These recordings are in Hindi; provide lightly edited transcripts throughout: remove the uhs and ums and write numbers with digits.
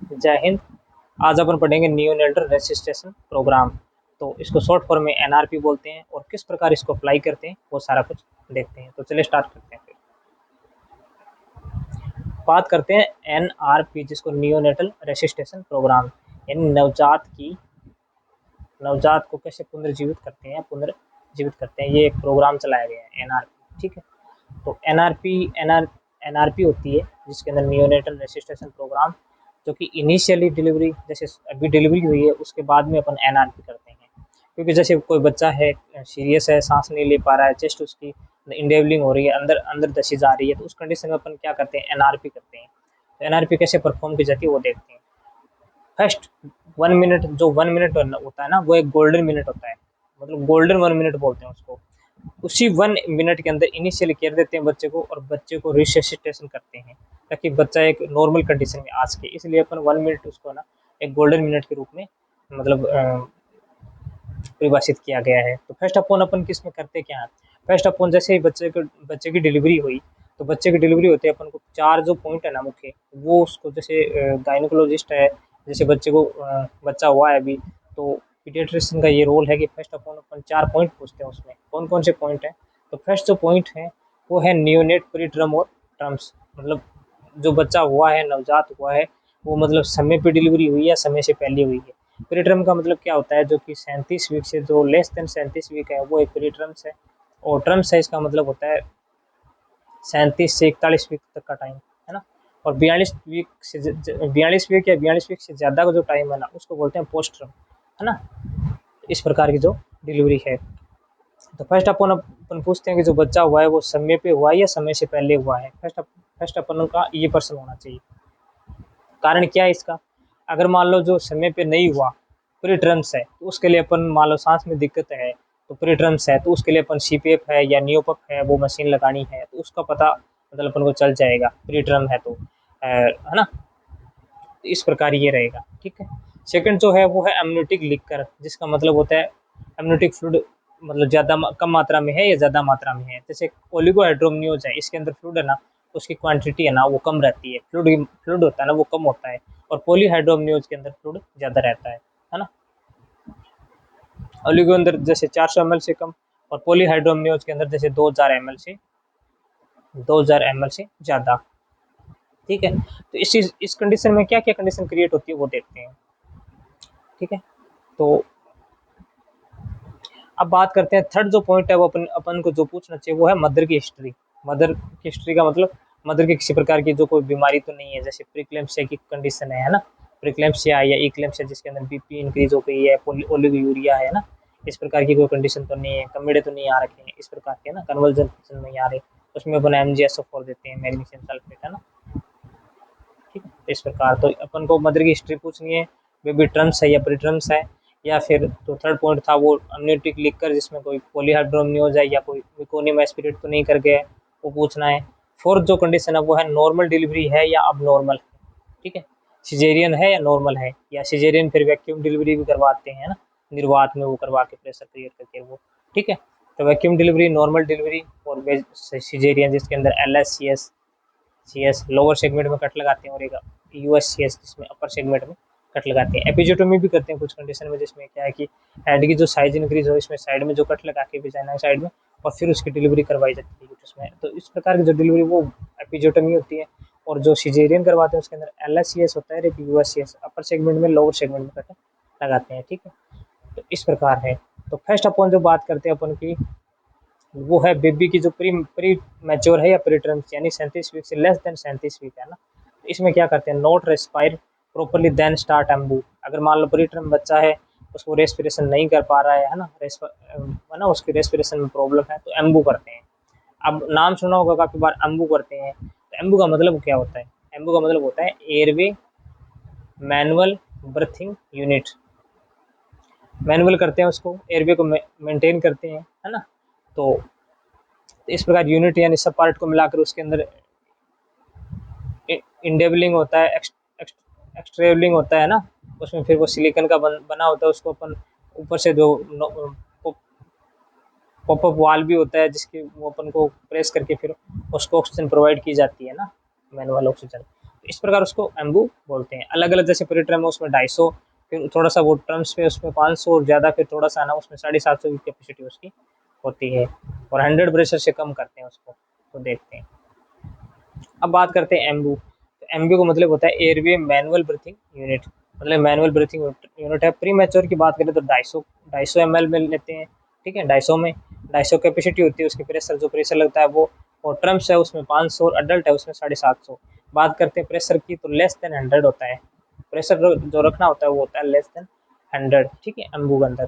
जय हिंद। आज अपन पढ़ेंगे नियोनेटल रेसिस्टेशन प्रोग्राम। तो इसको शॉर्ट फॉर्म में एनआरपी बोलते हैं और किस प्रकार इसको अप्लाई करते हैं वो सारा कुछ देखते हैं। तो चलिए स्टार्ट करते हैं। फिर बात करते हैं एनआरपी, जिसको नियोनेटल रेसिस्टेशन प्रोग्राम, यानी नवजात को कैसे पुनर्जीवित करते हैं, ये एक प्रोग्राम चलाया गया है एनआरपी। ठीक है। तो एनआरपी होती है जिसके अंदर नियोनेटल रेसिस्टेशन प्रोग्राम, जो कि इनिशियली डिलीवरी, जैसे अभी डिलीवरी हुई है उसके बाद में अपन एनआरपी करते हैं। क्योंकि जैसे कोई बच्चा है, सीरियस है, सांस नहीं ले पा रहा है, चेस्ट उसकी इंडेवलिंग हो रही है, अंदर अंदर दसी जा रही है, तो उस कंडीशन में अपन क्या करते हैं, एनआरपी करते हैं। तो एनआरपी कैसे परफॉर्म की जाती है वो देखते हैं। फर्स्ट 1 मिनट, जो 1 मिनट होता है ना, वो एक गोल्डन मिनट होता है, मतलब गोल्डन 1 मिनट बोलते हैं उसको। उसी 1 मिनट के अंदर इनिशियली केयर देते हैं बच्चे को, और बच्चे को रिससिटेशन करते हैं ताकि बच्चा एक नॉर्मल कंडीशन में आ सके। इसलिए अपन 1 मिनट उसको ना एक गोल्डन मिनट के रूप में मतलब परिभाषित किया गया है। तो फर्स्ट अपन अपन किस में करते क्या है, फर्स्ट अपन जैसे ही बच्चे की डिलीवरी हुई, तो बच्चे की डिलीवरी होते अपन को चार जो पॉइंट है ना मुख्य, वो उसको जैसे गायनोकोलॉजिस्ट है, जैसे बच्चे को बच्चा हुआ है अभी, तो पीडियाट्रिशियन का ये रोल है कि फर्स्ट अपन अपन 4 पॉइंट पूछते हैं। उसमें कौन कौन से पॉइंट हैं। तो फर्स्ट जो पॉइंट है वो है नियोनेट प्री ट्रम और ट्रम्स, मतलब जो बच्चा हुआ है, नवजात हुआ है, वो मतलब समय पे डिलीवरी हुई है, समय से पहले हुई है। प्रीटर्म का मतलब क्या होता है, जो कि 37 वीक से जो लेस देन 37 वीक है वो एक प्रीटर्म्स है। और टर्म साइज का मतलब होता है 37 से 41 वीक तक का टाइम, है ना। और 42 वीक या 42 वीक से ज़्यादा का जो टाइम है ना, उसको बोलते हैं पोस्ट टर्म, है ना। इस प्रकार की जो डिलीवरी है। तो फर्स्ट अपन पूछते हैं कि जो बच्चा हुआ है वो समय पे हुआ है या समय से पहले हुआ है। फर्स्ट अपन का ये प्रश्न होना चाहिए। कारण क्या है इसका, अगर मान लो जो समय पे नहीं हुआ, प्री ट्रम्स है, तो उसके लिए अपन मान लो सांस में दिक्कत है, तो प्री ट्रम्स है, तो उसके लिए अपन सीपीएफ है या नियोपक है वो मशीन लगानी है, तो उसका पता मतलब अपन को चल जाएगा, प्री ट्रम है तो है ना। तो इस प्रकार ये रहेगा। ठीक है। सेकंड जो है वो है एमनियोटिक लिकर, जिसका मतलब होता है एमनियोटिक फ्लूइड, मतलब ज़्यादा कम मात्रा में है या ज़्यादा मात्रा में है। जैसे ओलिगोहाइड्रोमनियोज है, इसके अंदर फ्लूइड है ना, उसकी क्वांटिटी है ना वो कम रहती है, फ्लूइड फ्लूइड होता है ना वो कम होता है। और पॉलीहाइड्रोमनियोज के अंदर फ्लूइड ज़्यादा रहता है ना। ओलिगो अंदर जैसे 400 ml से कम, और पॉलीहाइड्रोमनियोज के अंदर जैसे 2000 ml से ज़्यादा। ठीक है। तो इस कंडीशन में क्या क्या कंडीशन क्रिएट होती है वो देखते हैं। ठीक है। तो अब बात करते हैं थर्ड जो पॉइंट है, वो अपन अपन को जो पूछना चाहिए वो है मदर की हिस्ट्री। मदर की हिस्ट्री का मतलब मदर की किसी प्रकार की जो कोई बीमारी तो नहीं है, जैसे प्रीक्लेम्सिया की कंडीशन है ना, प्रीक्लेम्सिया या इक्लेम्सिया जिसके अंदर बीपी इंक्रीज हो गई है, ओलिगोयूरिया है ना, इस प्रकार की कोई कंडीशन तो नहीं है, कमेड़े तो नहीं आ रखे हैं इस प्रकार के ना, कन्वर्जन नहीं आ रहे, उसमें अपन MgSO4 देते हैं, मैग्नीशियम सल्फेट, है ना। ठीक है। इस प्रकार तो अपन को मदर की हिस्ट्री पूछनी है, बेबी ट्रम्स है या प्री ट्रम्स है, या फिर तो थर्ड पॉइंट था वो अम्नियोटिक लिकर, जिसमें कोई पॉलीहाइड्रोमनियोज है या कोई मेकोनियम एस्पिरेट तो नहीं कर गया है, वो पूछना है। फोर्थ जो कंडीशन है वो है नॉर्मल डिलीवरी है या अब नॉर्मल है। ठीक है। सिजेरियन है या नॉर्मल है, या सिजेरियन फिर वैक्यूम डिलीवरी भी करवाते हैं ना, निर्वात में वो करवा के प्रेशर क्रिएट करके वो। ठीक है। तो वैक्यूम डिलीवरी, नॉर्मल डिलीवरी और सिजेरियन, जिसके अंदर LS CS लोअर सेगमेंट में कट लगाते हैं, और एक USCS जिसमें अपर सेगमेंट में कट लगाते हैं। एपिजियोटोमी भी करते हैं कुछ कंडीशन में, जिसमें क्या है कि हेड की जो साइज इंक्रीज हो, इसमें साइड में जो कट लगा के विजाइना साइड में, और फिर उसकी डिलीवरी करवाई जाती है यूट्रस में। तो इस प्रकार की जो डिलीवरी वो एपिजियोटोमी होती है। और जो सिजेरियन करवाते हैं उसके अंदर LSCS होता है, एक USCS अपर सेगमेंट में, लोअर सेगमेंट में कट लगाते हैं। ठीक है। तो इस प्रकार है। तो फर्स्ट अपन जो बात करते हैं अपन की, वो है बेबी की जो प्री प्री मैच्योर है या प्री टर्म्स, यानी 37 वीक से लेस देन 37 वीक है ना। तो इसमें क्या करते हैं, not respire properly then start Ambu. अगर मान लो प्री टर्म बच्चा है, उसको रेस्पिरेशन नहीं कर पा रहा है ना, है ना, उसकी रेस्पिरेशन में प्रॉब्लम है, तो एम्बू करते हैं। अब नाम सुना होगा काफी बार, एम्बू करते हैं। तो एम्बू का मतलब क्या होता है, एम्बू का मतलब होता है airway manual breathing unit. Manual करते हैं उसको, एयरवे को मेंटेन करते हैं, है ना। तो इस प्रकार यूनिट यानी सब पार्ट को मिलाकर उसके अंदर इंडेबलिंग होता है, एक्सट्रेबलिंग होता है ना, उसमें फिर वो सिलिकॉन का बना होता है, उसको अपन ऊपर से जो पॉपअप वाल भी होता है, जिसके वो अपन को प्रेस करके फिर उसको ऑक्सीजन प्रोवाइड की जाती है ना, मैनुअल ऑक्सीजन। इस प्रकार उसको एम्बू बोलते हैं। अलग अलग जैसे प्री ट्रम है उसमें 250, फिर थोड़ा सा वो ट्रम्स पे उसमें 500 और ज़्यादा, फिर थोड़ा सा ना उसमें 750 की कैपेसिटी उसकी होती है, और 100 प्रेशर से कम करते हैं उसको। तो देखते हैं, अब बात करते हैं एम्बू। तो एम्बू का मतलब होता है एयरवे मैनुअल ब्रीथिंग यूनिट, मतलब मैनुअल ब्रीथिंग यूनिट है। प्री मैच्योर की बात करें तो 250 ml में लेते हैं, ठीक है। 250 कैपेसिटी होती है उसकी, प्रेशर जो प्रेशर लगता है वो, और ट्रम्स है उसमें 500 और अडल्ट है उसमें 750। बात करते हैं प्रेशर की तो लेस देन 100 होता है प्रेशर, जो रखना होता है वो होता है लेस देन 100, ठीक है, एम्बू के अंदर।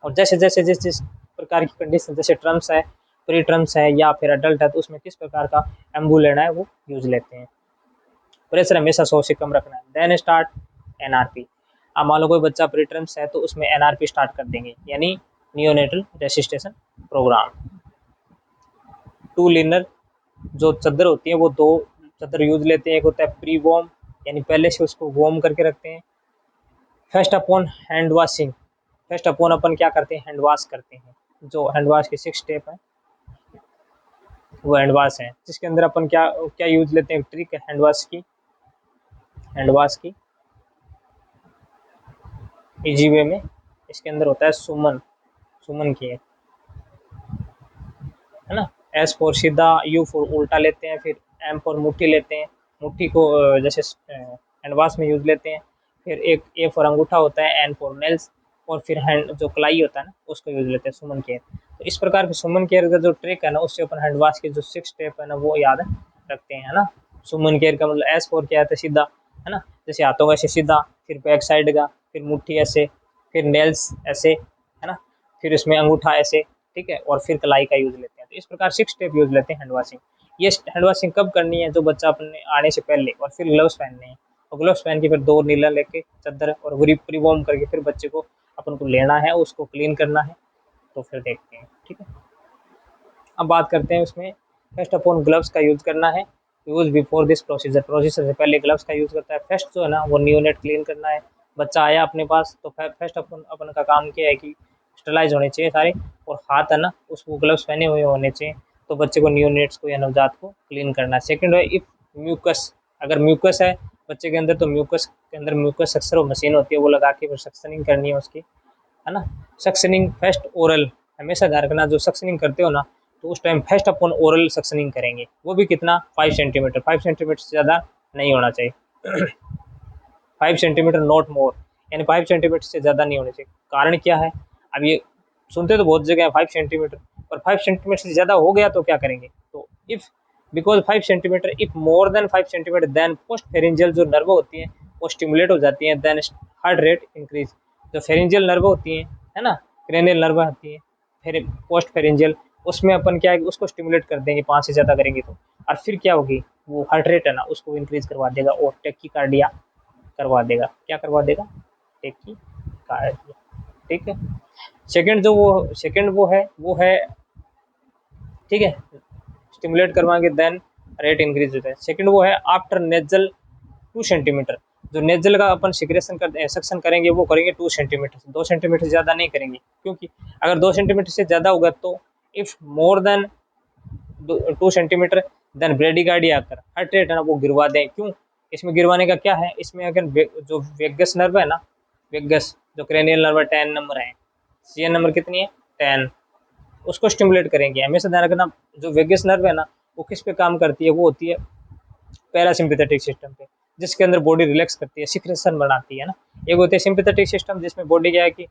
और जैसे जैसे जिस जिस प्रकार की कंडीशन, जैसे ट्रम्स है, प्री ट्रम्स है या फिर अडल्ट है, तो उसमें किस प्रकार का एम्बू लेना है वो यूज लेते हैं। प्रेशर हमेशा 100 से कम रखना है। Then start NRP. अब मान लो कोई बच्चा प्री ट्रम्स है तो उसमें एनआरपी स्टार्ट कर देंगे, यानी नियोनेटल रेसिस्टेशन प्रोग्राम। टू लिनर जो चादर होती है वो 2 चादर यूज लेते हैं। एक होता है प्री वॉर्म, यानी पहले से उसको वार्म करके रखते हैं। First upon hand washing, first upon अपन क्या करते हैं, हैंड वॉश करते हैं। जो हैंड वॉश के 6 स्टेप है वो हैंड वॉश है, जिसके अंदर अपन क्या क्या यूज लेते हैं, ट्रिक हैंड वॉश की, हैंड वॉश की इजी वे में। इसके अंदर होता है सुमन, सुमन की है ना। एस फॉर सीधा, यू फॉर उल्टा लेते हैं, फिर एम फॉर मुट्ठी लेते हैं। मुट्ठी को जैसे हैंड वॉश में यूज लेते हैं। फिर एक ए फॉर अंगूठा होता है, एन फॉर नेल्स, और फिर हैंड जो कलाई होता है ना उसको यूज लेते हैं सुमन केयर। तो इस प्रकार के सुमन केयर का जो ट्रिक है ना, उससे अपन हैंड वॉश के जो 6 स्टेप है ना वो याद रखते हैं, है ना। सुमन केयर का मतलब एस फॉर क्या आता है, सीधा, है ना, जैसे हाथों का ऐसे सीधा, फिर बैक साइड का, फिर मुट्ठी ऐसे, फिर नेल्स ऐसे, है ना, फिर इसमें अंगूठा ऐसे, ठीक है, और फिर कलाई का यूज लेते हैं। तो इस प्रकार 6 स्टेप यूज लेते हैं हैंड वॉशिंग। ये हैंड वॉशिंग कब करनी है, जो बच्चा अपने आने से पहले, और फिर ग्लव्स पहनने हैं, और ग्लव्स पहन के फिर 2 नीला लेके चादर और प्री वार्म करके फिर बच्चे को अपन को लेना है, उसको क्लीन करना है। तो फिर देखते हैं, ठीक है। अब बात करते हैं उसमें फर्स्ट अपन ग्लव्स का यूज करना है। Use before this procedure, procedure से पहले ग्लव्स का यूज करता है। फर्स्ट जो है ना वो नियोनेट क्लीन करना है। बच्चा आया अपने पास तो फर्स्ट अपन का काम क्या है कि स्टरलाइज होने चाहिए सारे, और हाथ है ना उसको ग्लव्स पहने हुए होने चाहिए। तो बच्चे को नियोनेट्स को या नवजात को क्लीन करना है। सेकंड है इफ म्यूकस, अगर म्यूकस है बच्चे के अंदर तो म्यूकस के अंदर म्यूकस सक्सर मशीन होती है वो लगा के फिर सक्सनिंग करनी है उसकी, है ना। सक्सनिंग फर्स्ट ओरल, हमेशा ध्यान रखना जो सक्सनिंग करते हो ना तो उस टाइम फर्स्ट अपन ओरल सक्सनिंग करेंगे, वो भी कितना 5 सेंटीमीटर, 5 सेंटीमीटर से ज़्यादा नहीं होना चाहिए। 5 सेंटीमीटर नॉट मोर, यानी 5 सेंटीमीटर से ज़्यादा नहीं होने चाहिए। कारण क्या है, अब ये सुनते तो बहुत जगह है 5 सेंटीमीटर, पर 5 सेंटीमीटर से ज़्यादा हो गया तो क्या करेंगे। तो if because 5 centimetre, if more than 5 centimetre then post pharyngeal जो नर्व होती हैं वो स्टिमुलेट हो जाती हैं, देन हार्ट रेट इंक्रीज। जो फेरेंजियल नर्व होती हैं, है ना, क्रेनियल नर्व होती है, फिर पोस्ट फेरेंजियल, उसमें अपन क्या है उसको स्टिमुलेट कर देंगे 5 से ज़्यादा करेंगे तो, और फिर क्या होगी वो हार्ट रेट है ना उसको इंक्रीज करवा देगा, और टेक्कीकार्डिया करवा देगा। क्या करवा देगा, टेक्कीकार्डिया, ठीक है। सेकंड वो है ठीक है, स्टिमुलेट करवाएंगे देन रेट इंक्रीज होता है। सेकंड वो है आफ्टर नेजल 2 सेंटीमीटर, जो नेजल का अपन सिक्रेशन कर सक्शन करेंगे वो करेंगे 2 सेंटीमीटर से, 2 सेंटीमीटर से ज़्यादा नहीं करेंगे, क्योंकि अगर 2 सेंटीमीटर से ज़्यादा होगा तो if more than 2 centimetre then bradycardia आकर हार्ट रेट है ना वो गिरवा दें। क्यों, इसमें गिरवाने का क्या है, इसमें अगर जो वेगस नर्व है ना, वेगस जो क्रेनियल नर्व 10 नंबर है, सीएन नंबर कितनी है 10, उसको स्टिमुलेट करेंगे। हमेशा ध्यान रखना जो वेगस नर्व है ना वो किस पे काम करती है, वो होती है पैरासिम्पैथेटिक सिस्टम पे, जिसके अंदर बॉडी रिलैक्स करती है, सिक्रेशन बनाती है ना। एक होती है सिंपैथेटिक सिस्टम जिसमें बॉडी क्या है कि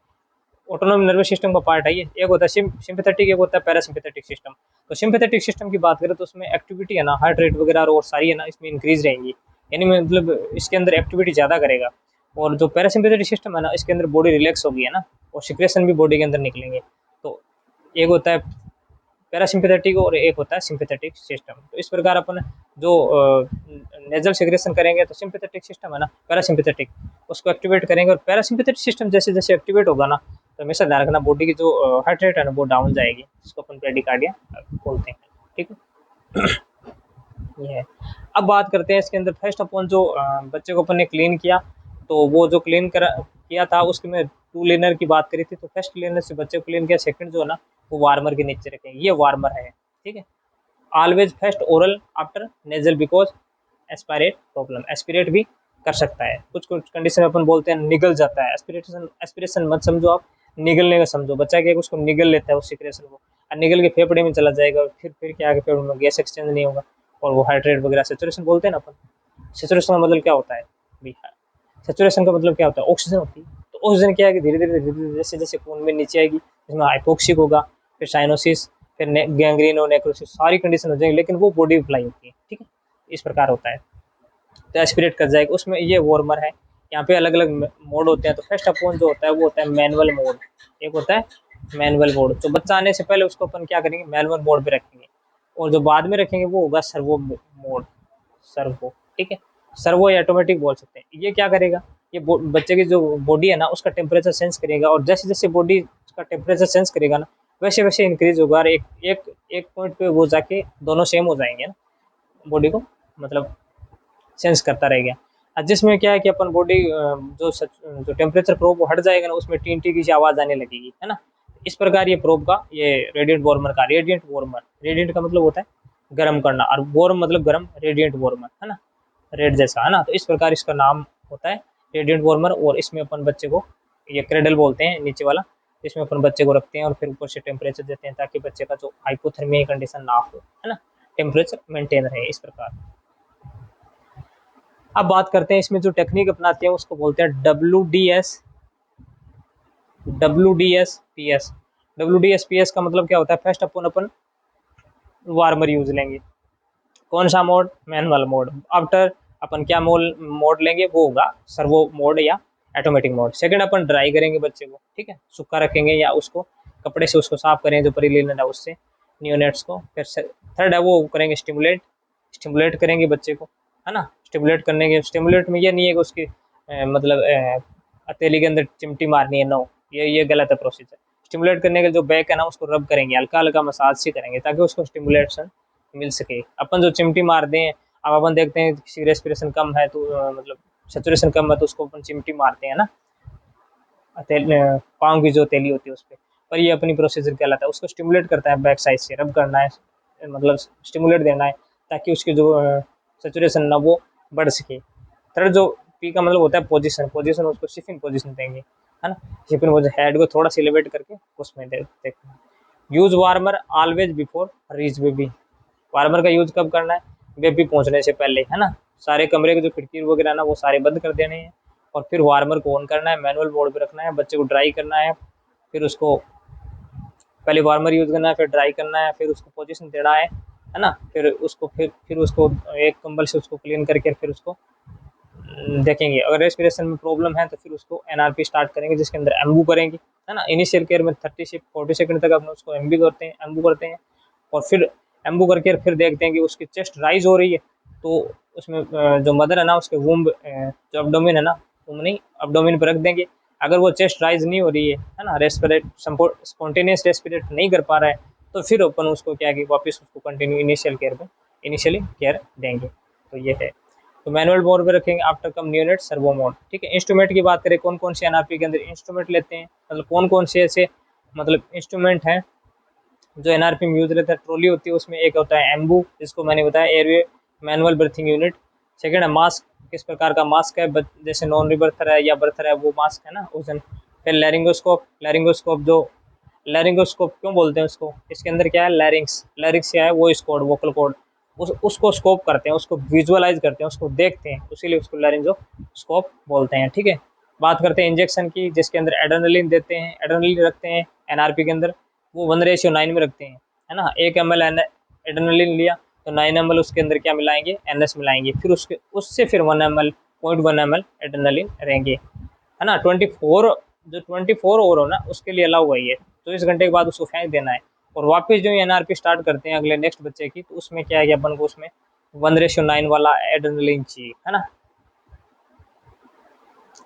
ऑटोनोमिक नर्वस सिस्टम का पार्ट है ये, एक होता है सिंपैथेटिक, एक होता है पैरासिम्पैथेटिक सिस्टम। तो सिंपैथेटिक सिस्टम की बात करें तो उसमें एक्टिविटी है ना, हार्ट रेट वगैरह और सारी है ना इसमें इंक्रीज रहेंगी, यानी मतलब इसके अंदर एक्टिविटी ज़्यादा करेगा। और जो पैरासिम्पैथेटिक सिस्टम है ना इसके अंदर बॉडी रिलैक्स होगी, है ना, और सिक्रेशन भी बॉडी के अंदर निकलेंगे। तो एक होता है पैरासिम्पैथेटिक और एक होता है सिंपैथेटिक सिस्टम। तो इस प्रकार अपन जो नेजल सेक्रेशन करेंगे तो सिंपैथेटिक सिस्टम है ना, पैरासिम्पैथेटिक उसको एक्टिवेट करेंगे, और पैरासिम्पैथेटिक सिस्टम जैसे जैसे एक्टिवेट होगा ना तो हमेशा ध्यान रखना बॉडी की जो हार्ट रेट है ना वो डाउन जाएगी, जिसको अपन ब्रेडिकार्डिया बोलते हैं, ठीक है। ये है। अब बात करते हैं इसके अंदर फर्स्ट अपन जो बच्चे को अपन ने क्लीन किया, तो वो जो क्लीन करा किया था उसके में 2 लेनर की बात करी थी, तो फर्स्ट लेनर से बच्चे को क्लीन किया, सेकंड जो है ना वो वार्मर के नीचे रखेंगे, ये वार्मर है, ठीक है। Always first oral after nasal because aspirate problem, aspirate भी कर सकता है। कुछ कुछ कंडीशन में अपन बोलते हैं निगल जाता है। एस्पिरेशन एस्पिरेशन मत समझो आप, निगलने का समझो। बच्चा क्या है उसको निगल लेता है उस सिक्रेशन को, और निगल के फेफड़े में चला जाएगा, फिर क्या आगे फेफड़े में गैस एक्सचेंज नहीं होगा और वो हाइड्रेट वगैरह सेचुरेशन बोलते हैं ना अपन। सेचुरेशन का मतलब क्या होता है भी, सेचुरेशन का मतलब क्या होता है, ऑक्सीजन होती है। तो ऑक्सीजन क्या है कि धीरे धीरे जैसे जैसे खून में नीचे आएगी, इसमें हाइपोक्सिक होगा, फिर साइनोसिस, फिर गैंग्रीन और नेक्रोसिस, सारी कंडीशन हो जाएगी, लेकिन वो बॉडी अप्लाई होती है। ठीक है, इस प्रकार होता है। तो एस्पिरेट कर जाएगा उसमें, ये वार्मर है। यहाँ पे अलग अलग मोड होते हैं। तो फर्स्ट अपन जो होता है वो होता है मैनुअल मोड। एक होता है मैनुअल मोड, तो बच्चा आने से पहले उसको अपन क्या करेंगे, मैनुअल मोड पे रखेंगे। और जो बाद में रखेंगे वो होगा सर्वो मोड, सर्वो। ठीक है, सर्वो या ऑटोमेटिक बोल सकते हैं। ये क्या करेगा, ये बच्चे की जो बॉडी है ना उसका टेम्परेचर सेंस करेगा, और जैसे जैसे बॉडी का टेम्परेचर सेंस करेगा ना वैसे वैसे इंक्रीज होगा, और एक एक एक पॉइंट पे वो जाके दोनों सेम हो जाएंगे ना, बॉडी को मतलब सेंस करता रहेगा। जिसमें क्या है कि अपन बॉडी जो टेम्परेचर प्रोब वो हट जाएगा ना, उसमें टी टी की आवाज़ आने लगेगी, है ना। इस प्रकार ये प्रोब का, ये रेडिएंट वार्मर का, रेडिएंट वार्मर, रेडिएंट का मतलब होता है गर्म करना, और वार्म मतलब गर्म, रेडिएंट वार्मर, है ना, रेड जैसा, है ना। तो इस प्रकार इसका नाम होता है रेडिएंट वार्मर। और इसमें अपन बच्चे को, ये क्रेडल बोलते हैं नीचे वाला, इसमें अपन बच्चे को रखते हैं और फिर ऊपर से टेम्परेचर देते हैं, ताकि बच्चे का जो हाइपोथर्मिया कंडीशन ना हो, है ना, टेम्परेचर मेंटेन रहे, इस प्रकार। अब बात करते हैं इसमें जो टेक्निक अपनाते हैं उसको बोलते हैं WDS WDS-PS। WDS-PS का मतलब क्या होता है, फर्स्ट अपन वार्मर यूज लेंगे। कौन सा मोड, मैनुअल मोड। आफ्टर अपन क्या मोड लेंगे, वो होगा सर्वो मोड या ऑटोमेटिक मोड। सेकंड अपन ड्राई करेंगे बच्चे को, ठीक है, सूखा रखेंगे या उसको कपड़े से उसको साफ करेंगे, जो परिलीन है उससे नियोनेट्स को। फिर थर्ड है वो करेंगे स्टिमुलेट, स्टिमुलेट करेंगे बच्चे को, है ना। स्टिमुलेट करने के, स्टिमुलेट में ये नहीं है कि उसकी मतलब हथेली के अंदर चिमटी मारनी है, नो, ये गलत है प्रोसीजर। स्टिमुलेट करने के जो बैक है ना उसको रब करेंगे, हल्का हल्का मसाज से करेंगे, ताकि उसको स्टिमुलेशन मिल सके। अपन जो चिमटी मार दें, अब अपन देखते हैं किसी रेस्पिरेशन कम है तो मतलब सेचुरेशन कम है तो उसको अपन चिमटी मारते हैं ना, पाँव की जो हथेली होती है उस पर ये अपनी प्रोसीजर कहलाता है। उसको स्टिमुलेट करता है, बैक साइड से रब करना है, मतलब स्टिमुलेट देना है, ताकि उसकी जो सेचुरेशन ना वो बढ़ सके। थर्ड जो पी का मतलब होता है पोजीशन, पोजीशन उसको शिफ्टिंग पोजीशन देंगे, है ना। शिफ्टिंग पोजीशन, हेड को थोड़ा सा एलिवेट करके उसमें देखते हैं। Use warmer always before reach baby. Warmer का यूज कब करना है, बेबी पहुंचने से पहले, है ना। सारे कमरे के जो खिड़की वगैरह ना वो सारे बंद कर देने हैं, और फिर वार्मर को ऑन करना है, मैनुअल मोड पे रखना है, बच्चे को ड्राई करना है, फिर उसको पहले वार्मर यूज करना है, फिर ड्राई करना है, फिर उसको पोजीशन देना है ना। फिर उसको फिर उसको एक कंबल से उसको क्लीन करके फिर उसको देखेंगे। अगर रेस्पिरेशन में प्रॉब्लम है तो फिर उसको NRP स्टार्ट करेंगे, जिसके अंदर एम्बू करेंगे, है ना। इनिशियल केयर में 30 से 40 सेकंड तक अपने उसको एम्बू करते हैं, और फिर एम्बू करके फिर देखते हैं कि उसकी चेस्ट राइज हो रही है, तो उसमें जो मदर है ना उसके वूम्ब जो एब्डोमेन है ना, वूम्ब नहीं एब्डोमेन पर रख देंगे। अगर वो चेस्ट राइज नहीं हो रही है ना, रेस्पिरेट स्पॉन्टेनियस रेस्पिरेट नहीं कर पा रहा है, तो फिर अपन उसको क्या कि वापस उसको कंटिन्यू इनिशियली केयर देंगे। तो ये है। तो मैनुअल मोड पे रखेंगे, आफ्टर कम नियोनेट सर्वो मोड। ठीक है, इंस्ट्रूमेंट की बात करें, कौन कौन से NRP के अंदर इंस्ट्रूमेंट लेते हैं, मतलब कौन कौन से ऐसे मतलब इंस्ट्रूमेंट हैं जो NRP में यूज रहता है। ट्रॉली होती है, उसमें एक होता है एम्बू, जिसको मैंने बताया airway manual breathing unit. Second है मास्क, किस प्रकार का मास्क है, जैसे नॉन रिबर्थर है या बर्थर है, वो मास्क है ना ओजन। फिर लैरिंगोस्कोप, लैरिंगोस्कोप क्यों बोलते हैं उसको, इसके अंदर क्या है, लैरिंग्स, लैरिंग्स क्या है, वो कॉर्ड, वोकल कॉर्ड, उसको स्कोप करते हैं, उसको विजुअलाइज करते हैं, उसको देखते हैं, इसीलिए उसको लैरिंगोस्कोप बोलते हैं। ठीक है, बात करते हैं इंजेक्शन की, जिसके अंदर एड्रेनलिन देते हैं, एड्रेनलिन रखते हैं NRP के अंदर, वो 1:9 में रखते हैं, है ना। 1 ml एड्रेनलिन लिया तो 9 ml उसके अंदर क्या मिलाएंगे, NS मिलाएंगे, फिर उसके उससे फिर 1 ml 0.1 ml एड्रेनलिन रहेंगे, है ना। 24 ओवर हो ना उसके लिए अलाउ हुई है, 24 घंटे के बाद उसको फेंक देना है। और वापस जो NRP स्टार्ट करते हैं अगले नेक्स्ट बच्चे की, तो उसमें क्या है कि अपन को उसमें 1:9 वाला एड्रेनलिन चाहिए, है ना।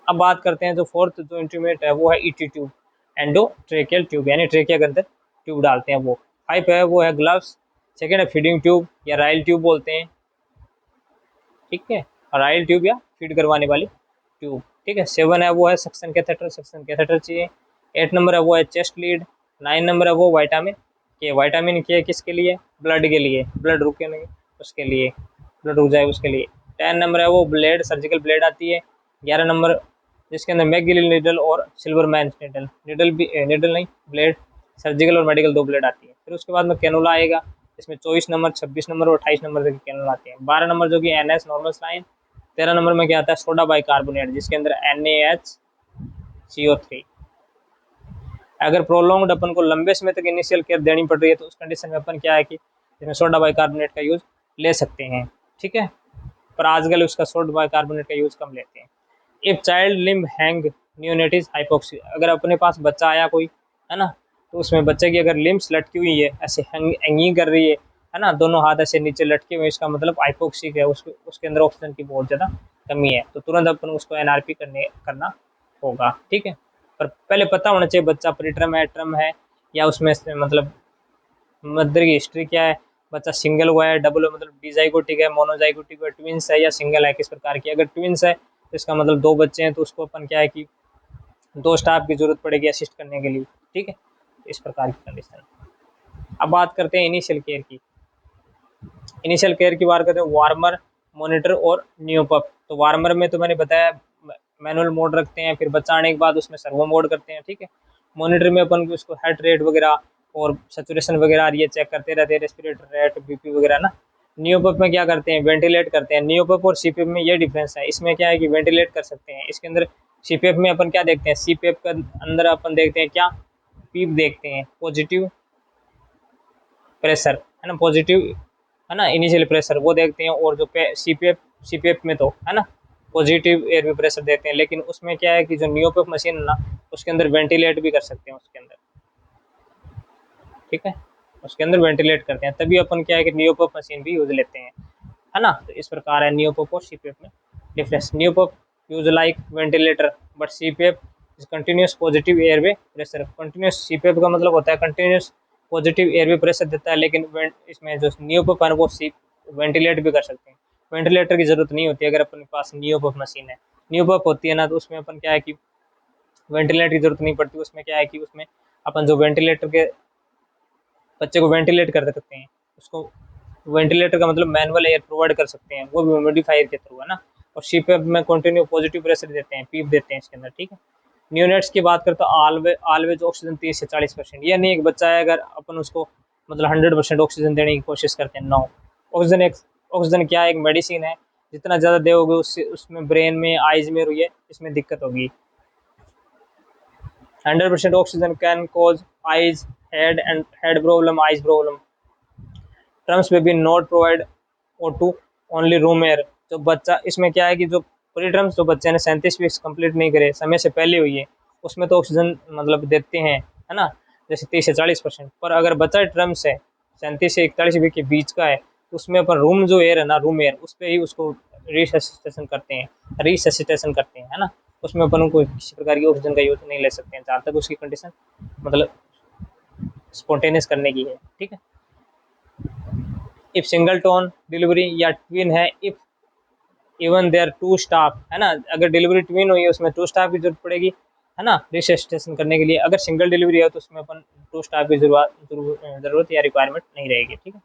अब बात करते हैं जो फोर्थ जो इंस्ट्रूमेंट है वो है ET tube, endo tracheal tube, यानी ट्रेकिया के अंदर ट्यूब डालते हैं वो। 5 है वो है ग्लव्स। सेकेंड है फीडिंग ट्यूब या राइल ट्यूब बोलते हैं, ठीक है, राइल ट्यूब या फीड करवाने वाली ट्यूब। ठीक है, 7 है वो है सक्शन कैथेटर चाहिए। 8 नंबर है वो है चेस्ट लीड। 9 नंबर है वो विटामिन के किसके लिए, ब्लड के लिए, ब्लड रुके नहीं उसके लिए, ब्लड रुक जाए उसके लिए। 10 नंबर है वो ब्लेड, सर्जिकल ब्लेड आती है। 11 नंबर जिसके अंदर मैकगिल नीडल और सिल्वरमैन नीडल, नीडल भी नीडल नहीं ब्लेड, सर्जिकल और मेडिकल 2 ब्लेड आती है। फिर उसके बाद में कैनुला आएगा, इसमें 24 नंबर, 26 नंबर और 28 नंबर तक कैनुला आते हैं। 12 नंबर जो कि NS नॉर्मल लाइन। 13 नंबर में क्या आता है, सोडा बाइकार्बोनेट जिसके अंदर NaHCO3। अगर प्रोलॉन्ग्ड अपन को लंबे समय तक इनिशियल केयर देनी पड़ रही है तो उस कंडीशन में अपन क्या है कि इसमें सोडा बाइकार्बोनेट का यूज ले सकते हैं, ठीक है। पर आजकल उसका सोडा बाइकार्बोनेट का यूज कम लेते हैं। इफ चाइल्ड लिम्ब हैंग नियोनेटिस हाइपोक्सी, अगर अपने पास बच्चा आया कोई, है ना, तो उसमें बच्चे की अगर लिम्स लटकी हुई है, ऐसे हैंगिंग कर रही है ना, दोनों हाथ ऐसे नीचे लटके हुए, इसका मतलब हाइपोक्सिक है, उसके अंदर ऑक्सीजन की बहुत ज़्यादा कमी है, तो तुरंत अपन उसको NRP करना होगा, ठीक है। पर पहले पता होना चाहिए बच्चा प्रीटर्म है, टर्म है, या उसमें मतलब मदर की हिस्ट्री क्या है, बच्चा सिंगल हुआ है, डबल मतलब डिजाइगोटिक है, मोनोजाइगोटिक है, ट्विंस है या सिंगल है, किस प्रकार की। अगर ट्विंस है तो इसका मतलब 2 बच्चे हैं, तो उसको अपन क्या है कि 2 स्टाफ की जरूरत पड़ेगी असिस्ट करने के लिए, ठीक है। इस प्रकार की कंडीशन। अब बात करते हैं इनिशियल केयर की। इनिशियल केयर की बात करते हैं वार्मर, मॉनिटर और न्यूपप। तो वार्मर में तो मैंने बताया मैनुअल मोड रखते हैं, फिर बच्चा आने के बाद उसमें सर्वो मोड करते हैं, ठीक है। मॉनिटर में अपन उसको हार्ट रेट वगैरह और सैचुरेशन वगैरह आ रही है चेक करते रहते हैं, रेस्पिरेटर रेट, BP वगैरह ना। न्यूपप में क्या करते हैं, वेंटिलेट करते हैं। न्यूपप और CPAP में ये डिफरेंस है, इसमें क्या है कि वेंटिलेट कर सकते हैं, इसके अंदर CPAP में अपन क्या देखते हैं, CPAP का अंदर अपन देखते हैं क्या, पीप देखते हैं, पॉजिटिव प्रेशर, है ना, पॉजिटिव, है ना, इनिशियल प्रेशर वो देखते हैं। और जो CPAP में तो है ना पॉजिटिव एयर प्रेशर देते हैं, लेकिन उसमें क्या है कि जो न्यूपप मशीन है ना, उसके अंदर वेंटिलेट भी कर सकते हैं, उसके अंदर, ठीक है, उसके अंदर वेंटिलेट करते हैं, तभी अपन क्या है कि न्यूपप मशीन भी यूज लेते हैं, है ना। तो इस प्रकार है न्यूपप और CPAP में difference. Neopuff use like ventilator but CPAP is continuous positive airway pressure. Continuous CPAP का मतलब होता है कंटिन्यूस पॉजिटिव एयरवे प्रेशर देता है, लेकिन इसमें जो न्यूपप है वो वेंटिलेट भी कर सकते हैं। वेंटिलेटर की जरूरत नहीं होती अगर अपने पास न्यूपप मशीन है। न्यूपप होती है ना, तो उसमें अपन क्या है कि वेंटिलेटर की जरूरत नहीं पड़ती। उसमें क्या है कि उसमें अपन जो वेंटिलेटर के बच्चे को वेंटिलेट कर सकते हैं, उसको वेंटिलेटर का मतलब मैनुअल एयर प्रोवाइड कर सकते हैं, वो भी ह्यूमिडिफायर के थ्रू, है ना। और CPAP में कंटिन्यू पॉजिटिव प्रेशर देते हैं, पीप देते हैं इसके अंदर, ठीक है। न्यूनेट्स की बात करते हैं, ऑलवेज ऑक्सीजन 30 से 40%, यानी एक बच्चा है अगर अपन उसको मतलब 100% ऑक्सीजन देने की कोशिश करते हैं, नो। ऑक्सीजन क्या है, एक मेडिसिन है, जितना ज़्यादा दोगे उससे उसमें ब्रेन में, आइज में रुइए इसमें दिक्कत होगी। 100% oxygen can cause eyes head problem, eyes problem. Terms में भी not provide O2 only room air. जो बच्चा इसमें क्या है कि जो प्री टर्म्स जो बच्चे ने 37 वीक्स कंप्लीट नहीं करे, समय से पहले हुई है, उसमें तो ऑक्सीजन मतलब देते हैं, है ना, जैसे 30 से 40%। पर अगर बच्चा टर्म्स है 37 से 41 वीक के बीच का है, तो उसमें अपन रूम जो एयर है ना, रूम एयर, उस पर ही उसको रिससिटेशन करते हैं, है ना। उसमें अपन को किसी प्रकार की ऑक्सीजन का यूज नहीं ले सकते हैं जहाँ तक उसकी कंडीशन मतलब स्पॉन्टेनियस करने की है, ठीक है। इफ सिंगल टोन डिलीवरी या ट्विन है, इफ इवन देयर 2 स्टाफ, है ना, अगर डिलीवरी ट्विन हुई है उसमें 2 स्टाफ की जरूरत पड़ेगी, है ना, रिससिटेशन करने के लिए। अगर सिंगल डिलीवरी है तो उसमें अपन 2 स्टाफ की जरूरत या रिक्वायरमेंट नहीं रहेगी, ठीक है।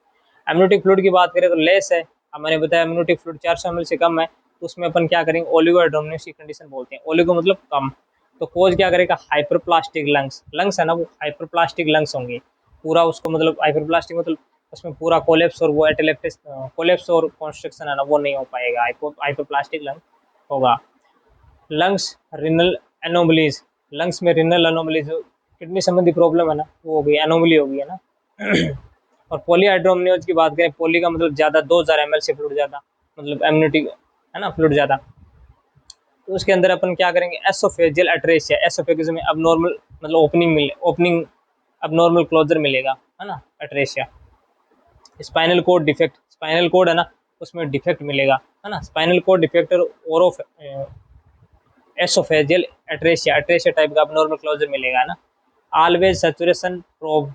एमनियोटिक फ्लूइड की बात करें तो लेस है, मैंने बताया एमनियोटिक फ्लूइड 400 ml से कम है, तो उसमें अपन क्या करेंगे, ओलिगोहाइड्रोमनियस की कंडीशन बोलते हैं। ओलिगो मतलब कम, तो कोज क्या करेगा, हाइपरप्लास्टिक लंग्स है ना, वो हाइपरप्लास्टिक लंग्स होंगे, पूरा उसको मतलब हाइपरप्लास्टिक मतलब उसमें पूरा कोलेप्स और वो एटेलेक्टिस कोलेप्स और कॉन्स्ट्रक्शन है ना, वो नहीं हो पाएगा, हाइपोप्लास्टिक लंग होगा। लंग्स रिनल एनोमलीज, लंग्स में रिनल एनोमलीज, किडनी संबंधी प्रॉब्लम है ना, वो हो गई, एनोमली हो गई, है ना। और पॉलीहाइड्रोमनियोज की बात करें, पॉली का मतलब ज़्यादा, 2000 ml से फ्लूइड ज़्यादा, मतलब एमनियोटिक, है ना, फ्लूइड ज़्यादा, तो उसके अंदर अपन क्या करेंगे, एसोफेजियल एट्रेसिया, एसोफेगस में अब नॉर्मल मतलब ओपनिंग अब नॉर्मल क्लोजर मिलेगा, है ना, atresia. Spinal cord defect, spinal cord है ना, उसमें डिफेक्ट मिलेगा, है ना, स्पाइनल कोड डिफेक्ट और एसोफेजियल एट्रेसिया टाइप का अब नॉर्मल क्लोजर मिलेगा, है ना। ऑलवेज सैचुरेशन प्रोब,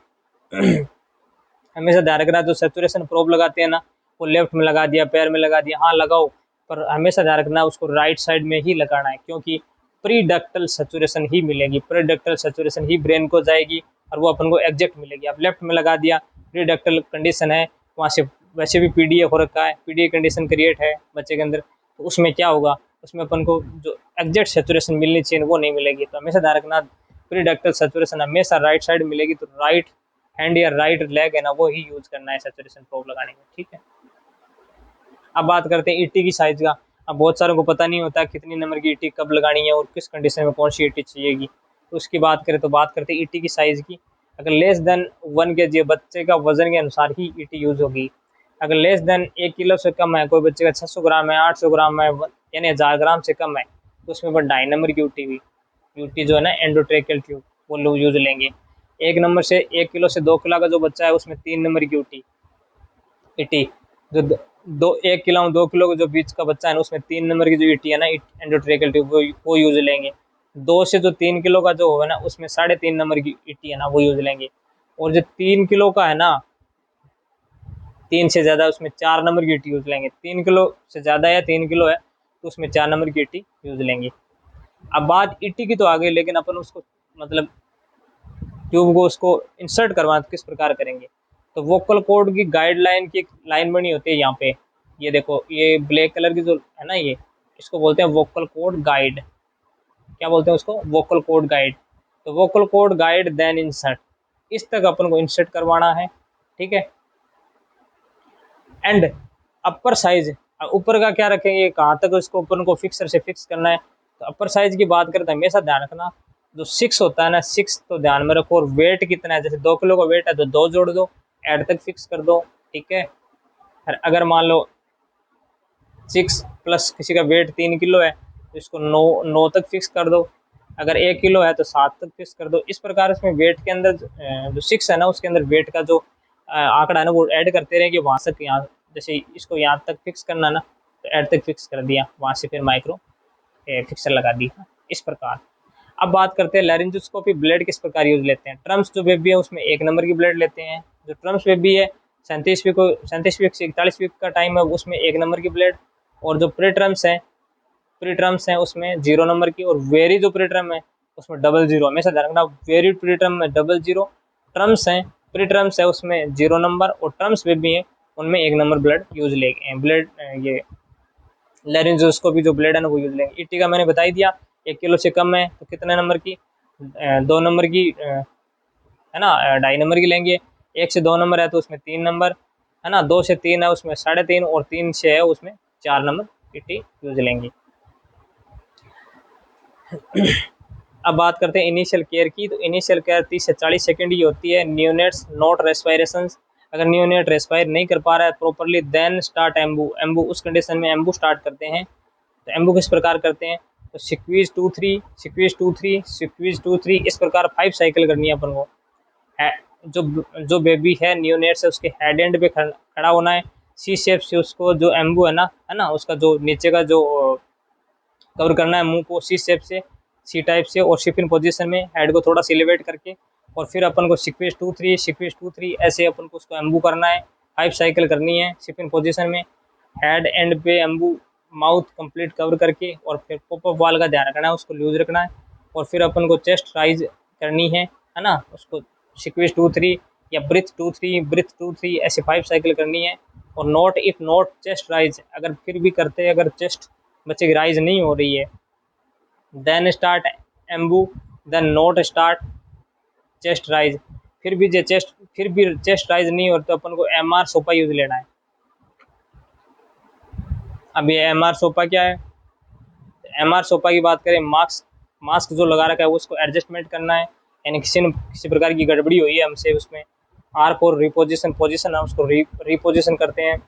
हमेशा ध्यान रखना, जो सैचुरेशन प्रोब लगाते हैं ना, वो लेफ्ट में लगा दिया, पैर में लगा दिया, हाँ लगाओ, पर हमेशा ध्यान रखना उसको राइट साइड में ही लगाना है, क्योंकि प्रीडक्टल सैचुरेशन ही मिलेगी, प्रीडक्टल सैचुरेशन ही ब्रेन को जाएगी और वो अपन को एग्जैक्ट मिलेगी। अब लेफ्ट में लगा दिया, प्रीडक्टल कंडीशन है, वहाँ से वैसे भी पीडीए हो रखा है, पीडीए कंडीशन क्रिएट है बच्चे के अंदर, तो उसमें क्या होगा, उसमें अपन को जो एग्जैक्ट सेचुरेशन मिलनी चाहिए वो नहीं मिलेगी। तो हमेशा ध्यान रखना, प्री डक्टल सेचुरेशन हमेशा राइट साइड मिलेगी, तो राइट हैंड या राइट लेग है ना वो ही यूज करना है सेचुरेशन प्रोब लगाने में, ठीक है। अब बात करते हैं ईटी की साइज का। अब बहुत सारों को पता नहीं होता कितनी नंबर की ईटी कब लगानी है और किस कंडीशन में कौन सी ईटी चाहिएगी, तो उसकी बात करें तो बात करते हैं ईटी की साइज की। अगर लेस देन 1 kg बच्चे का वजन के अनुसार ही ईटी यूज होगी। अगर लेस देन 1 किलो से कम है, कोई बच्चे का 600 ग्राम है, 800 ग्राम है, यानी 1000 ग्राम से कम है, तो उसमें पर 2.5 नंबर की यूटी जो है ना एंडोट्रेकल ट्यूब वो लोग यूज लेंगे। 1 नंबर से 1 किलो से 2 किलो का जो बच्चा है उसमें 3 नंबर की ईटी। जो 1 किलो और 2 किलो के जो बीच का बच्चा है ना उसमें 3 नंबर की जो ईटी है ना एंडोट्रेकल ट्यूब वो यूज लेंगे। 2 से जो 3 किलो का जो होगा ना उसमें 3.5 नंबर की ईटी है ना वो यूज लेंगे। और जो 3 किलो का है ना, 3 से ज़्यादा उसमें 4 नंबर की ईटी यूज लेंगे। 3 किलो से ज़्यादा या 3 किलो है तो उसमें 4 नंबर की ईटी यूज लेंगे। अब बात ईटी की तो आ गई, लेकिन अपन उसको मतलब ट्यूब को उसको इंसर्ट करवा किस प्रकार करेंगे। तो वोकल कोड की गाइडलाइन की एक लाइन बनी होती है यहाँ पे, ये देखो, ये ब्लैक कलर की जो है ना, ये इसको बोलते हैं वोकल कोड गाइड। क्या बोलते हैं उसको? Vocal cord guide. तो vocal cord guide then insert, इस तक अपन को इंसर्ट करवाना है, ठीक है। एंड अपर साइज, ऊपर का क्या रखेंगे, कहाँ तक उसको अपन को फिक्सर से फिक्स करना है। तो अपर साइज की बात करते हैं, हमेशा ध्यान रखना जो 6 होता है ना, 6 तो ध्यान में रखो। और वेट कितना है, जैसे 2 किलो का वेट है तो 2 जोड़ दो, एड तक फिक्स कर दो, ठीक है। अगर मान लो 6 प्लस किसी का वेट 3 किलो है तो इसको 9 तक फिक्स कर दो। अगर 1 किलो है तो 7 तक फिक्स कर दो। इस प्रकार इसमें वेट के अंदर जो 6 है ना उसके अंदर वेट का जो आंकड़ा है ना वो ऐड करते रहेंगे वहाँ से यहाँ, जैसे इसको यहाँ तक फिक्स करना ना तो ऐड तक फिक्स कर दिया, वहाँ से फिर माइक्रो फिक्सर लगा दी, इस प्रकार। अब बात करते हैं लैरिंजोस्कोपी ब्लेड किस प्रकार यूज लेते हैं। ट्रम्स जो बेबी है उसमें 1 नंबर की ब्लेड लेते हैं। जो ट्रम्स बेबी है 37 वीक से 41 वीक का टाइम है उसमें 1 नंबर की ब्लेड। और जो प्री ट्रम्स हैं उसमें 0 नंबर की। और वेरी जो प्री ट्रम है उसमें 00, हमेशा ध्यान रखना, वेरी प्री ट्रम में 00। ट्रम्स हैं, प्री ट्रम्स है उसमें 0 नंबर, और ट्रम्स बेबी हैं उनमें 1 नंबर ब्लेड यूज लेंगे। ब्लेड ये लैरिंजोस्कोपी जो ब्लेड है ना वो यूज लेंगे। ईटी का मैंने बता ही दिया, 1 किलो से कम है तो कितने नंबर की, 2 नंबर की है ना, 2.5 नंबर की लेंगे। 1 से 2 नंबर है तो उसमें 3 नंबर है ना, 2 से 3 है उसमें 3.5, और 3 से है उसमें 4 नंबर ईटी यूज लेंगे। अब बात करते हैं इनिशियल केयर की। तो इनिशियल केयर 30 से 40 सेकंड की होती है। न्यूनेट्स नॉट रेस्पायरेशन, अगर न्यूनेट रेस्पायर नहीं कर पा रहा है प्रॉपरली देन स्टार्ट एम्बू, उस कंडीशन में एम्बू स्टार्ट करते हैं। तो एम्बू किस प्रकार करते हैं, तो सिक्वीज 2-3 सिक्वीज 2-3 सिक्वीज 2-3, इस प्रकार 5 साइकिल करनी है अपन को। जो जो बेबी है न्यूनेट से उसके हेड एंड पे खड़ा होना है। सी शेप से उसको जो एम्बू है ना उसका जो नीचे का जो कवर करना है मुंह को सी शेप से, सी टाइप से, और शिपिन पोजीशन में हेड को थोड़ा सिलेवेट करके। और फिर अपन को सिक्वेज 2-3 ऐसे अपन को उसको एम्बू करना है। 5 साइकिल करनी है शिपिन पोजीशन में, हेड एंड पे एम्बू, माउथ कंप्लीट कवर करके। और फिर पॉपअप वाल का ध्यान रखना है, उसको लूज रखना है। और फिर अपन को चेस्ट राइज करनी है ना, उसको सिक्वेज 2-3 या ब्रिथ 2-3 ऐसे 5 साइकिल करनी है। और not if not chest rise, अगर फिर भी करते हैं, अगर चेस्ट बच्चे की राइज नहीं हो रही है, then start Ambu, then not start chest rise. फिर भी चेस्ट राइज नहीं हो तो अपन को एमआर सोपा यूज लेना है। अब ये एमआर सोपा क्या है, एमआर सोपा की बात करें, मास्क जो लगा रखा है उसको एडजस्टमेंट करना है, यानी किसी प्रकार की गड़बड़ी हुई है हमसे उसमें, आर को पोजीशन है उसको रिपोजिशन करते हैं,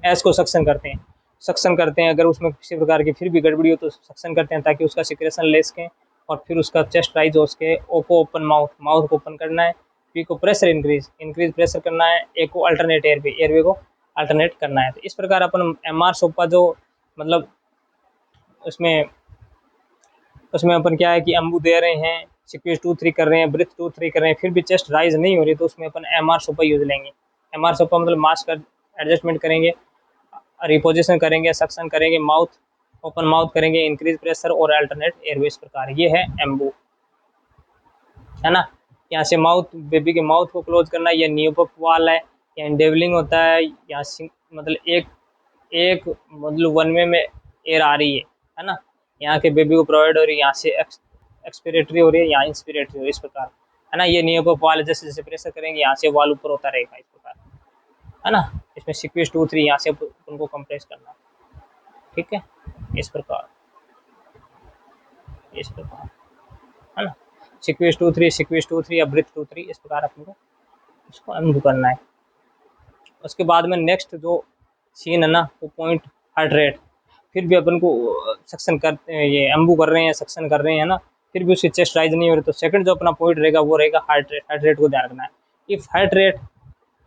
एस को सक्शन करते हैं। अगर उसमें किसी प्रकार की फिर भी गड़बड़ी हो तो सक्शन करते हैं ताकि उसका सिक्रेशन ले सकें। और फिर उसका चेस्ट राइज हो सके। ओ को ओपन माउथ को ओपन करना है। पी को प्रेशर इंक्रीज प्रेशर करना है। ए को अल्टरनेट एयरवे को अल्टरनेट करना है। तो इस प्रकार अपन एमआर सोपा जो मतलब उसमें अपन क्या है कि एम्बू दे रहे हैं, सिक्वेज 2-3 कर रहे हैं, ब्रिथ 2-3 कर रहे हैं, फिर भी चेस्ट राइज नहीं हो रही, तो उसमें अपन एमआर सोपा यूज लेंगे। एमआर सोपा मतलब मास्क का एडजस्टमेंट करेंगे, रिपोजिशन करेंगे, सक्शन करेंगे, माउथ ओपन माउथ करेंगे, इंक्रीज प्रेशर और अल्टरनेट एयरवे, इस प्रकार ये है एम्बू, है ना। यहाँ से माउथ बेबी के माउथ को क्लोज करना, ये नियोपप वाल है, या इंडेवलिंग होता है, या मतलब एक एक मतलब वन वे में एयर आ रही है ना, यहाँ के बेबी को प्रोवाइड हो रही है, यहाँ से एक्सपिरेटरी हो रही है, यहाँ इंस्पिरेटरी हो रही है, इस प्रकार है ना। ये नियोपोपाल जैसे जैसे प्रेशर करेंगे यहाँ से वाल ऊपर होता रहेगा इस प्रकार, है ना। इसमें सीक्वेंस 2 3 यहाँ से उनको कंप्रेस करना है, ठीक है, इस प्रकार है ना। सीक्वेंस 2 3 या ब्रिथ 2 3 इस प्रकार अपन को इसको अनडू करना है। उसके बाद में नेक्स्ट जो सीन है ना वो पॉइंट हार्ट रेट, फिर भी अपन को सक्शन करते हैं, ये एम्बू कर रहे हैं, सक्शन कर रहे हैं ना, फिर भी उसकी चेस्ट राइज नहीं हो रही, तो सेकंड जो अपना पॉइंट रहेगा वो रहेगा हार्ट रेट। हार्ट रेट को ध्यान रखना है। If heart rate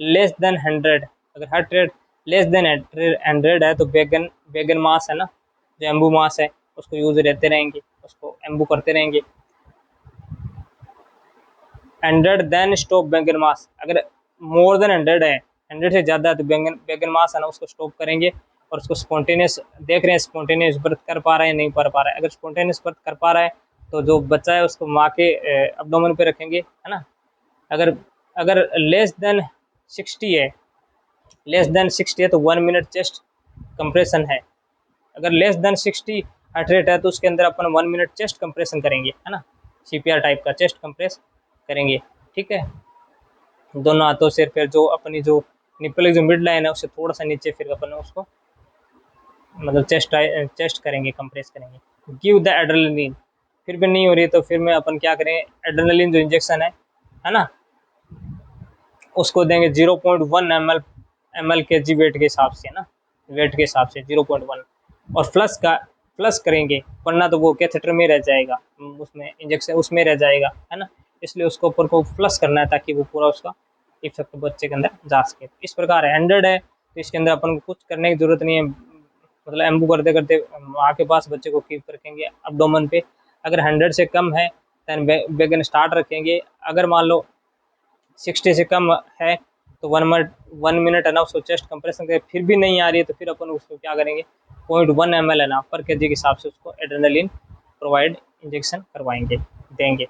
less than 100, अगर हार्ट रेट लेस देन 100 है तो बेगन मास है ना, जो एम्बू मास है उसको यूज रहते रहेंगे, उसको एम्बू करते रहेंगे। 100 देन स्टॉप बेगन मास, अगर मोर देन 100 है, 100 से ज़्यादा है तो बेगन मास है ना उसको स्टॉप करेंगे, और उसको स्पॉन्टेनियस देख रहे हैं, स्पॉन्टेनियस बर्थ कर पा रहा है नहीं कर पा रहा है। अगर स्पॉन्टेनियस बर्थ कर पा रहा है तो जो बच्चा है उसको माँ के एब्डोमेन पे रखेंगे, है ना। अगर अगर लेस देन 60 है, तो 1 मिनट चेस्ट कंप्रेशन है। अगर लेस देन 60 हार्ट रेट है तो उसके अंदर अपन 1 मिनट चेस्ट कंप्रेशन करेंगे, है ना, CPR टाइप का चेस्ट कंप्रेस करेंगे, ठीक है। दोनों हाथों से फिर जो अपनी जो निपल की जो मिड लाइन है उससे थोड़ा सा नीचे फिर अपन उसको मतलब चेस्ट करेंगे, कंप्रेस करेंगे। गिव द एड्रेनलिन, फिर भी नहीं हो रही तो फिर में अपन क्या करें, एड्रेनलिन जो इंजेक्शन है ना, उसको देंगे 0.1 ml के जी वेट के हिसाब से, है ना, वेट के हिसाब से 0.1, और प्लस करेंगे, वरना तो वो कैथेटर में रह जाएगा, उसमें इंजेक्शन उसमें रह जाएगा, है ना। इसलिए उसको ऊपर को प्लस करना है ताकि वो पूरा उसका इफेक्ट बच्चे के अंदर जा सके। इस प्रकार है 100 है तो इसके अंदर अपन को कुछ करने की जरूरत नहीं है, मतलब एम्बू करते करते माँ के पास बच्चे को कीप रखेंगे अब्डोमन पे। अगर 100 से कम है दैन बेगन स्टार्ट रखेंगे। अगर मान लो 60 से कम है तो 1 मिनट है ना उसको चेस्ट कंप्रेशन करें, फिर भी नहीं आ रही है तो फिर अपन उसको क्या करेंगे, 0.1 ml है ना पर kg के हिसाब से उसको एड्रेनलिन प्रोवाइड इंजेक्शन करवाएंगे, देंगे।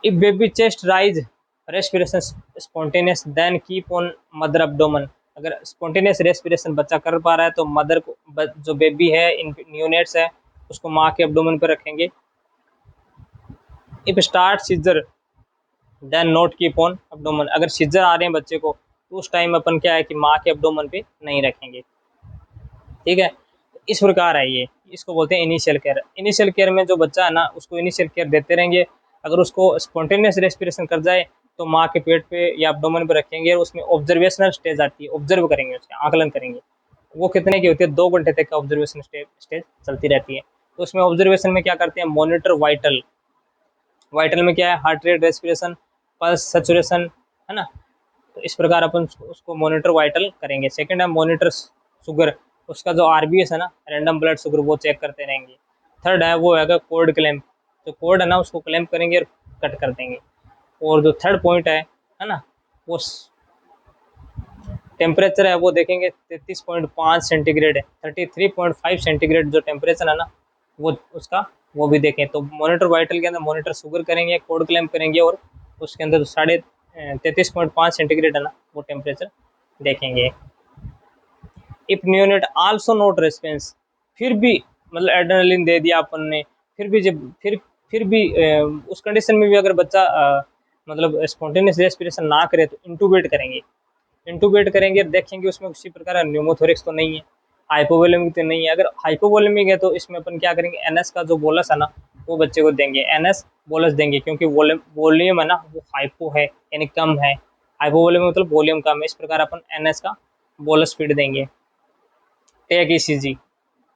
If baby chest rise respiration spontaneous then keep on mother abdomen, अगर स्पॉन्टेनियस रेस्पिरेशन बच्चा कर पा रहा है तो मदर को जो बेबी है न्यूनेट्स है उसको माँ के एब्डोमेन पर रखेंगे। If start seizure then not keep on abdomen, अगर सीजर आ रहे हैं बच्चे को तो उस टाइम अपन क्या है कि माँ के एब्डोमेन पे नहीं रखेंगे, ठीक है। इस प्रकार है ये, इसको बोलते हैं इनिशियल केयर। इनिशियल केयर में जो बच्चा है ना उसको इनिशियल केयर देते रहेंगे। अगर उसको स्पॉन्टेनियस रेस्पिरेशन कर जाए तो माँ के पेट पे या एब्डोमेन पे रखेंगे, और उसमें ऑब्जर्वेशनल स्टेज आती है, ऑब्जर्व करेंगे, उसके आकलन करेंगे। वो कितने की होती है, 2 घंटे तक का ऑब्जर्वेशन स्टेज चलती रहती है। तो उसमें ऑब्जर्वेशन में क्या करते हैं, मॉनिटर वाइटल। वाइटल में क्या है, heart rate, respiration, pulse, saturation, है ना। तो इस प्रकार अपन उसको मॉनिटर वाइटल करेंगे। सेकंड है मॉनिटर शुगर, उसका जो RBS है ना, रैंडम ब्लड शुगर, वो चेक करते रहेंगे। थर्ड है वो है कोड क्लैम्प, जो कोड है ना उसको क्लैम्प करेंगे और कट कर देंगे। और जो थर्ड पॉइंट है ना, वो टेम्परेचर है वो देखेंगे 33.5 सेंटीग्रेड है, 33.5 सेंटीग्रेड जो टेम्परेचर है ना वो उसका वो भी देखें। तो मॉनिटर वाइटल के अंदर मॉनिटर शुगर करेंगे, कोड क्लैम्प करेंगे, और उसके अंदर जो 33.5 सेंटीग्रेड है ना वो टेम्परेचर देखेंगे। If neonate also note response, फिर भी मतलब एड्रेनलिन दे दिया अपन ने, फिर भी जब फिर भी उस कंडीशन में भी अगर बच्चा मतलब स्पॉन्टेनियस रेस्पिरेशन ना करे तो इंटूबेट करेंगे। इंटूबेट करेंगे, देखेंगे उसमें किसी प्रकार का न्यूमोथोरिक्स तो नहीं है, हाइपोवोलेमिक तो नहीं है। अगर हाइपोवोलेमिक है तो इसमें अपन क्या करेंगे, NS का जो बोलस है ना वो बच्चे को देंगे, NS बोलस देंगे, क्योंकि वॉल्यूम है ना वो हाइपो है यानी कम है, हाइपोवोलेमिक मतलब वॉल्यूम कम है। इस प्रकार अपन NS का बोलस फीड देंगे। टेक ECG,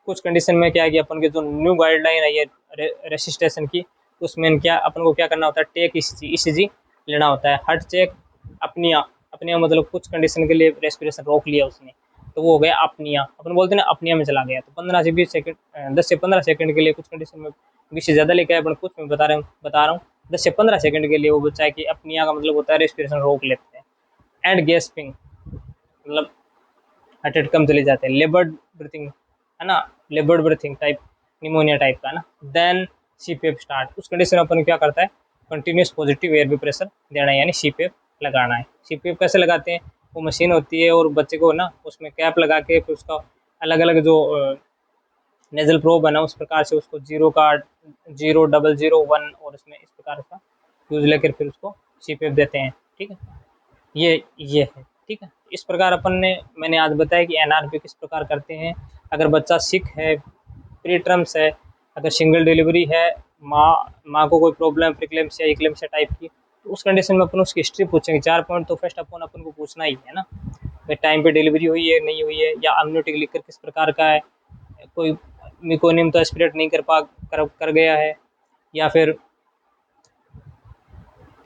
कुछ कंडीशन में क्या है कि अपन के जो न्यू गाइडलाइन है ये रेसिस्टेशन की, उसमें क्या अपन को क्या करना होता है, टेक ECG लेना होता है। हार्ट चेक, अपनिया मतलब कुछ कंडीशन के लिए रेस्पिरेशन रोक लिया उसने तो वो हो गया अपनिया, अपन बोलते हैं ना अपनिया में चला गया। तो 15 से 20 सेकंड 10 से 15 सेकंड के लिए कुछ कंडीशन में 20 से ज़्यादा लेके आए, अपन कुछ में बता रहा हूँ 10 से 15 सेकंड के लिए वो बच्चा है कि अपनिया का मतलब होता है रेस्पिरेशन रोक लेते हैं। एंड गैस्पिंग मतलब हार्ट रेट कम चले जाते हैं। लेबर्ड ब्रीथिंग है ना, लेबर्ड ब्रीथिंग टाइप, निमोनिया टाइप का ना। देन CPAP स्टार्ट, उस कंडीशन में अपन क्या करता है, कंटिन्यूस पॉजिटिव एयर प्रेशर देना यानी CPAP लगाना है। सीपीएफ कैसे लगाते हैं, वो मशीन होती है और बच्चे को ना उसमें कैप लगा के फिर उसका अलग अलग जो नेजल प्रोब है ना, उस प्रकार से उसको 0 का 0 0 0 1 और इसमें इस प्रकार का यूज लेकर फिर उसको सीपीएफ देते हैं। ठीक है, ये है। ठीक है, इस प्रकार मैंने आज बताया कि एनआरपी किस प्रकार करते हैं। अगर बच्चा सिक है, प्री टर्म्स है, अगर सिंगल डिलीवरी है, माँ को कोई प्रॉब्लम प्रीक्लेम्सिया इक्लेम्सिया टाइप की, तो उस कंडीशन में अपन उसकी हिस्ट्री पूछेंगे। 4 पॉइंट तो फर्स्ट अपन को पूछना ही है ना, टाइम पे डिलीवरी हुई है नहीं हुई है, या अम्नियोटिक लिकर किस प्रकार का है, कोई मिकोनियम तो एस्पिरेट नहीं कर गया है, या फिर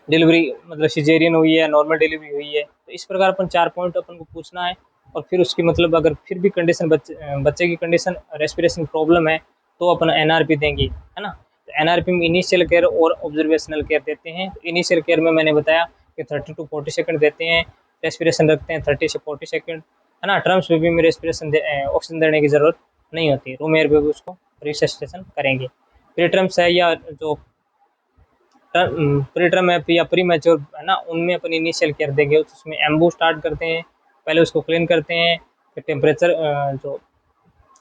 डिलीवरी मतलब सिजेरियन हुई है, नॉर्मल डिलीवरी हुई है। तो इस प्रकार अपन 4 पॉइंट अपन को पूछना है। और फिर उसकी मतलब अगर फिर भी कंडीशन बच्चे की कंडीशन रेस्पिरेशन प्रॉब्लम है तो अपन एनआरपी देंगे, है ना। तो एनआरपी में इनिशियल केयर और ऑब्जर्वेशनल केयर देते हैं। तो इनिशियल केयर में मैंने बताया कि 30 to 40 सेकंड देते हैं, रेस्पिरेशन रखते हैं 30 से 40 सेकंड, है ना। टर्म्स बेबी में रेस्पिरेशन ऑक्सीजन देने की जरूरत नहीं होती, रूम एयर पे भी उसको रिसस्टेशन करेंगे। प्री टर्म्स है या जो प्री टर्म है या प्री मैच्योर है ना, उनमें अपन इनिशियल केयर देंगे। उसमें एम्बू स्टार्ट करते हैं, पहले उसको क्लीन करते हैं, फिर टेम्परेचर जो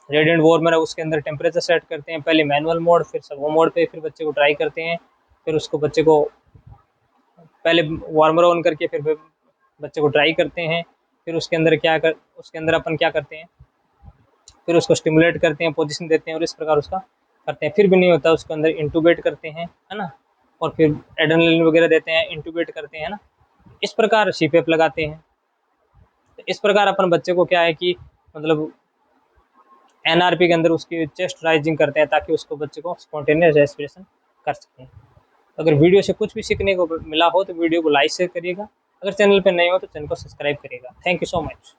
रेडिएंट वार्मर है उसके अंदर टेम्परेचर सेट करते हैं, पहले मैनुअल मोड फिर सर्वो मोड पे, फिर बच्चे को ट्राई करते हैं, फिर उसको बच्चे को पहले वार्मर ऑन करके फिर बच्चे को ट्राई करते हैं। फिर उसके अंदर अपन क्या करते हैं, फिर उसको स्टिमुलेट करते हैं, पोजीशन देते हैं और इस प्रकार उसका करते हैं। फिर भी नहीं होता उसके अंदर इंटूबेट करते हैं, है ना, और फिर एड्रेनलिन वगैरह देते हैं, इंटूबेट करते हैं ना। इस प्रकार सीपीएफ लगाते हैं। तो इस प्रकार अपन बच्चे को क्या है कि मतलब एनआरपी के अंदर उसकी चेस्ट राइजिंग करते हैं ताकि उसको बच्चे को स्पॉन्टेनियस रेस्पिरेशन कर सकें। अगर वीडियो से कुछ भी सीखने को मिला हो तो वीडियो को लाइक शेयर करिएगा। अगर चैनल पर नए हो तो चैनल को सब्सक्राइब करिएगा। Thank you so much.